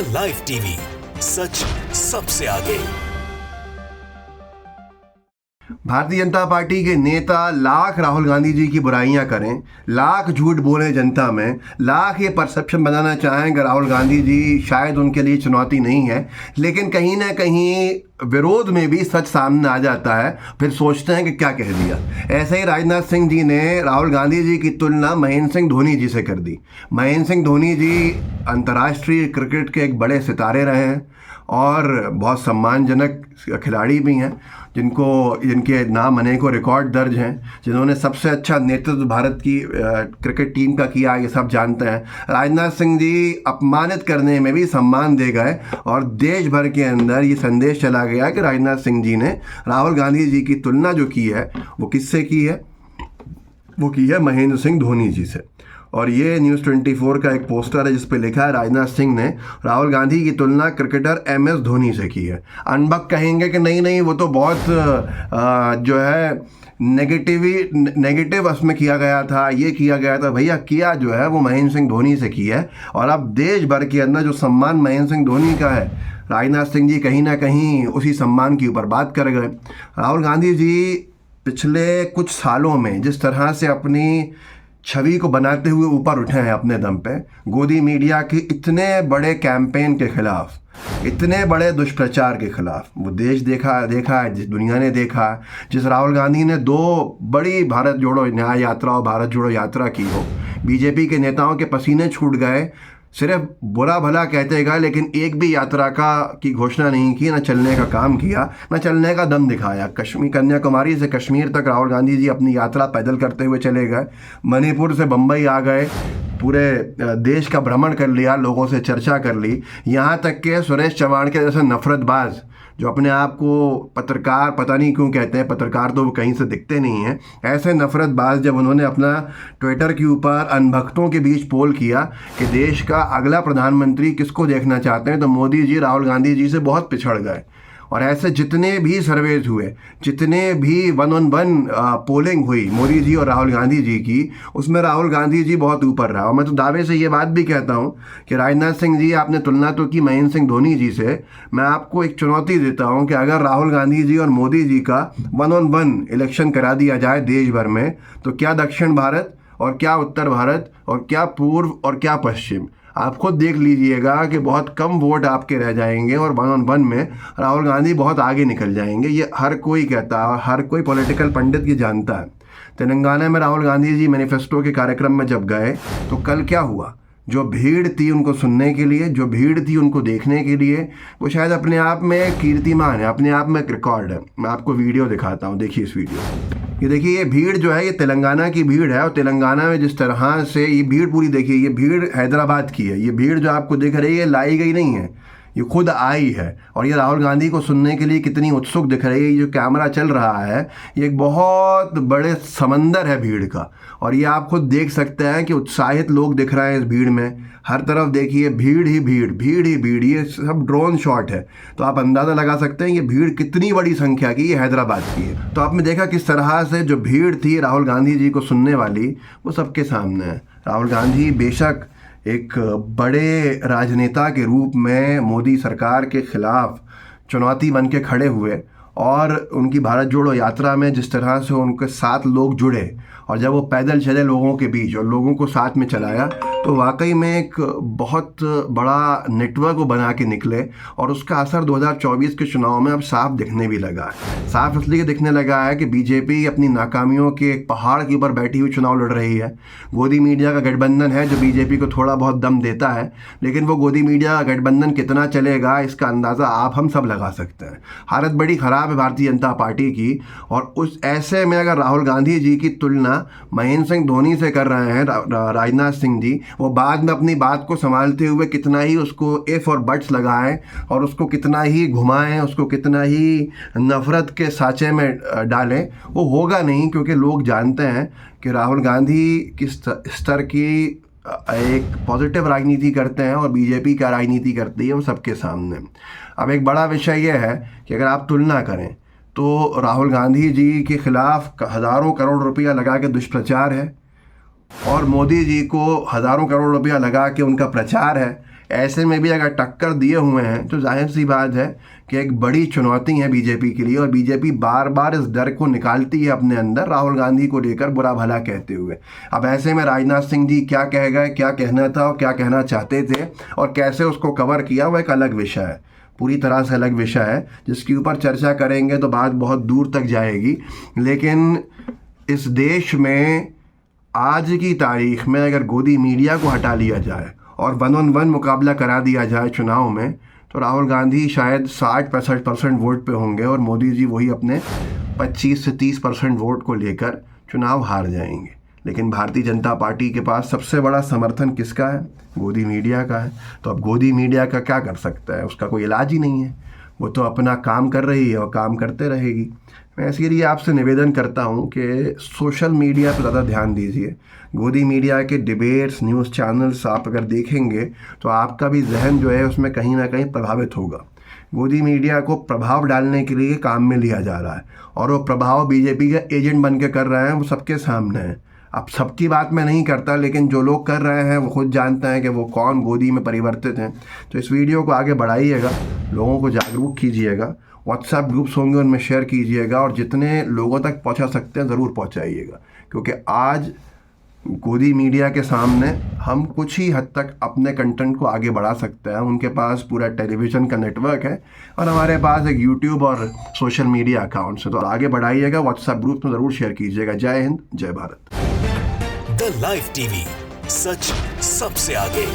The live TV, सच सबसे आगे। Bharatiya Janata party के नेता लाख राहुल गांधी जी की बुराइयां करें, लाख झूठ बोले जनता में, लाख ये परसेप्शन बनाना चाहें कि राहुल गांधी जी शायद उनके लिए चुनौती नहीं है, लेकिन कहीं ना कहीं विरोध में भी सच सामने आ जाता है, फिर सोचते हैं कि क्या कह दिया। ऐसे ही राजनाथ सिंह जी ने राहुल गांधी जी की तुलना महेंद्र सिंह धोनी जी से कर दी। महेंद्र सिंह धोनी जी अंतर्राष्ट्रीय क्रिकेट के एक बड़े सितारे रहे हैं और बहुत सम्मानजनक खिलाड़ी भी हैं, जिनके नाम अनेकों रिकॉर्ड दर्ज हैं, जिन्होंने सबसे अच्छा नेतृत्व भारत की क्रिकेट टीम का किया, ये सब जानते हैं। राजनाथ सिंह जी अपमानित करने में भी सम्मान दे गए और देश भर के अंदर ये संदेश चला गया कि राजनाथ सिंह जी ने राहुल गांधी जी की तुलना जो की है वो किससे की है, वो की है महेंद्र सिंह धोनी जी से। और ये न्यूज़ 24 का एक पोस्टर है जिस पे लिखा है राजनाथ सिंह ने राहुल गांधी की तुलना क्रिकेटर MS धोनी से की है। अनबक कहेंगे कि नहीं वो तो बहुत जो है नेगेटिव उसमें किया गया था, ये किया गया था। भैया किया जो है वो महेंद्र सिंह धोनी से की है, और अब देश भर के अंदर जो सम्मान महेंद्र सिंह धोनी का है, राजनाथ सिंह जी कहीं ना कहीं उसी सम्मान के ऊपर बात कर गए। राहुल गांधी जी पिछले कुछ सालों में जिस तरह से अपनी छवि को बनाते हुए ऊपर उठे हैं अपने दम पे, गोदी मीडिया के इतने बड़े कैंपेन के खिलाफ, इतने बड़े दुष्प्रचार के खिलाफ, वो देश देखा है, जिस दुनिया ने देखा, जिस राहुल गांधी ने 2 बड़ी भारत जोड़ो न्याय यात्रा और भारत जोड़ो यात्रा की हो, बीजेपी के नेताओं के पसीने छूट गए, सिर्फ बुरा भला कहते गए, लेकिन एक भी यात्रा की घोषणा नहीं की, ना चलने का काम किया, ना चलने का दम दिखाया। कन्याकुमारी से कश्मीर तक राहुल गांधी जी अपनी यात्रा पैदल करते हुए चले गए, मणिपुर से बम्बई आ गए, पूरे देश का भ्रमण कर लिया, लोगों से चर्चा कर ली, यहाँ तक के सुरेश चौहान के जैसे नफरतबाज जो अपने आप को पत्रकार पता नहीं क्यों कहते हैं, पत्रकार तो वो कहीं से दिखते नहीं हैं, ऐसे नफरतबाज जब उन्होंने अपना ट्विटर के ऊपर अनभक्तों के बीच पोल किया कि देश का अगला प्रधानमंत्री किसको देखना चाहते हैं, तो मोदी जी राहुल गांधी जी से बहुत पिछड़ गए। और ऐसे जितने भी सर्वेज हुए, जितने भी 1-on-1 पोलिंग हुई मोदी जी और राहुल गांधी जी की, उसमें राहुल गांधी जी बहुत ऊपर रहा। और मैं तो दावे से ये बात भी कहता हूँ कि राजनाथ सिंह जी आपने तुलना तो की महेंद्र सिंह धोनी जी से, मैं आपको एक चुनौती देता हूँ कि अगर राहुल गांधी जी और मोदी जी का 1-on-1 इलेक्शन करा दिया जाए देश भर में, तो क्या दक्षिण भारत और क्या उत्तर भारत और क्या पूर्व और क्या पश्चिम, आप खुद देख लीजिएगा कि बहुत कम वोट आपके रह जाएंगे और 1-on-1 में राहुल गांधी बहुत आगे निकल जाएंगे। ये हर कोई कहता है, हर कोई पॉलिटिकल पंडित ये जानता है। तेलंगाना में राहुल गांधी जी मैनिफेस्टो के कार्यक्रम में जब गए तो कल क्या हुआ, जो भीड़ थी उनको सुनने के लिए, जो भीड़ थी उनको देखने के लिए, वो शायद अपने आप में कीर्तिमान है, अपने आप में एक रिकॉर्ड है। मैं आपको वीडियो दिखाता हूँ, देखिए इस वीडियो। ये देखिए, ये भीड़ जो है ये तेलंगाना की भीड़ है, और तेलंगाना में जिस तरह से ये भीड़ पूरी देखिए, ये भीड़ हैदराबाद की है। ये भीड़ जो आपको दिख रही है लाई गई नहीं है, ये खुद आई है, और ये राहुल गांधी को सुनने के लिए कितनी उत्सुक दिख रही है। ये जो कैमरा चल रहा है ये एक बहुत बड़े समंदर है भीड़ का, और ये आप खुद देख सकते हैं कि उत्साहित लोग दिख रहे हैं इस भीड़ में। हर तरफ देखिए भीड़ ही भीड़, भीड़ ही भीड़। ये सब ड्रोन शॉट है, तो आप अंदाज़ा लगा सकते हैं ये भीड़ कितनी बड़ी संख्या की, ये हैदराबाद की है। तो आपने देखा किस तरह से जो भीड़ थी राहुल गांधी जी को सुनने वाली, वो सबके सामने है। राहुल गांधी बेशक एक बड़े राजनेता के रूप में मोदी सरकार के खिलाफ चुनौती बन के खड़े हुए, और उनकी भारत जोड़ो यात्रा में जिस तरह से उनके साथ लोग जुड़े, और जब वो पैदल चले लोगों के बीच और लोगों को साथ में चलाया, तो वाकई में एक बहुत बड़ा नेटवर्क वो बना के निकले। और उसका असर 2024 के चुनाव में अब साफ दिखने भी लगा है। साफ इसलिए दिखने लगा है कि बीजेपी अपनी नाकामियों के एक पहाड़ के ऊपर बैठी हुई चुनाव लड़ रही है। गोदी मीडिया का गठबंधन है जो बीजेपी को थोड़ा बहुत दम देता है, लेकिन वो गोदी मीडिया का गठबंधन कितना चलेगा इसका अंदाज़ा आप हम सब लगा सकते हैं। हालत बड़ी ख़राब है भारतीय जनता पार्टी की, और उस ऐसे में अगर राहुल गांधी जी की तुलना महेंद्र सिंह धोनी से कर रहे हैं राजनाथ सिंह जी, वो बाद में अपनी बात को संभालते हुए कितना ही उसको इफ और बट्स लगाएं, और उसको कितना ही घुमाएं, उसको कितना ही नफरत के साँचे में डालें, वो होगा नहीं, क्योंकि लोग जानते हैं कि राहुल गांधी किस स्तर की एक पॉजिटिव राजनीति करते हैं और बीजेपी क्या राजनीति करती है वो सबके सामने। अब एक बड़ा विषय यह है कि अगर आप तुलना करें तो राहुल गांधी जी के खिलाफ हज़ारों करोड़ रुपया लगा के दुष्प्रचार है, और मोदी जी को हज़ारों करोड़ रुपया लगा के उनका प्रचार है। ऐसे में भी अगर टक्कर दिए हुए हैं तो जाहिर सी बात है कि एक बड़ी चुनौती है बीजेपी के लिए, और बीजेपी बार बार इस डर को निकालती है अपने अंदर राहुल गांधी को लेकर बुरा भला कहते हुए। अब ऐसे में राजनाथ सिंह जी क्या कह गए, क्या कहना था और क्या कहना चाहते थे और कैसे उसको कवर किया, वो एक अलग विषय है, पूरी तरह से अलग विषय है, जिसके ऊपर चर्चा करेंगे तो बात बहुत दूर तक जाएगी। लेकिन इस देश में आज की तारीख में अगर गोदी मीडिया को हटा लिया जाए और 1-on-1 मुकाबला करा दिया जाए चुनाव में, तो राहुल गांधी शायद 60-65% वोट पे होंगे और मोदी जी वही अपने 25 से 30% वोट को लेकर चुनाव हार जाएंगे। लेकिन भारतीय जनता पार्टी के पास सबसे बड़ा समर्थन किसका है? गोदी मीडिया का है। तो अब गोदी मीडिया का क्या कर सकता है? उसका कोई इलाज ही नहीं है, वो तो अपना काम कर रही है और काम करते रहेगी। मैं इसीलिए आपसे निवेदन करता हूं कि सोशल मीडिया पर ज़्यादा ध्यान दीजिए। गोदी मीडिया के डिबेट्स, न्यूज़ चैनल्स आप अगर देखेंगे तो आपका भी जहन जो है उसमें कहीं ना कहीं प्रभावित होगा। गोदी मीडिया को प्रभाव डालने के लिए काम में लिया जा रहा है और वो प्रभाव बीजेपी के एजेंट बन के कर रहे हैं, वो सबके सामने है। अब सबकी बात मैं नहीं करता, लेकिन जो लोग कर रहे हैं वो खुद जानते हैं कि वो कौन गोदी में परिवर्तित हैं। तो इस वीडियो को आगे बढ़ाइएगा, लोगों को जागरूक कीजिएगा, व्हाट्सएप ग्रुप्स होंगे उनमें शेयर कीजिएगा और जितने लोगों तक पहुंचा सकते हैं ज़रूर पहुंचाइएगा, क्योंकि आज गोदी मीडिया के सामने हम कुछ ही हद तक अपने कंटेंट को आगे बढ़ा सकते हैं। उनके पास पूरा टेलीविज़न का नेटवर्क है और हमारे पास एक यूट्यूब और सोशल मीडिया अकाउंट्स है। तो आगे बढ़ाइएगा, व्हाट्सएप ग्रुप में ज़रूर शेयर कीजिएगा। जय हिंद, जय भारत। द लाइव टीवी, सच सबसे आगे।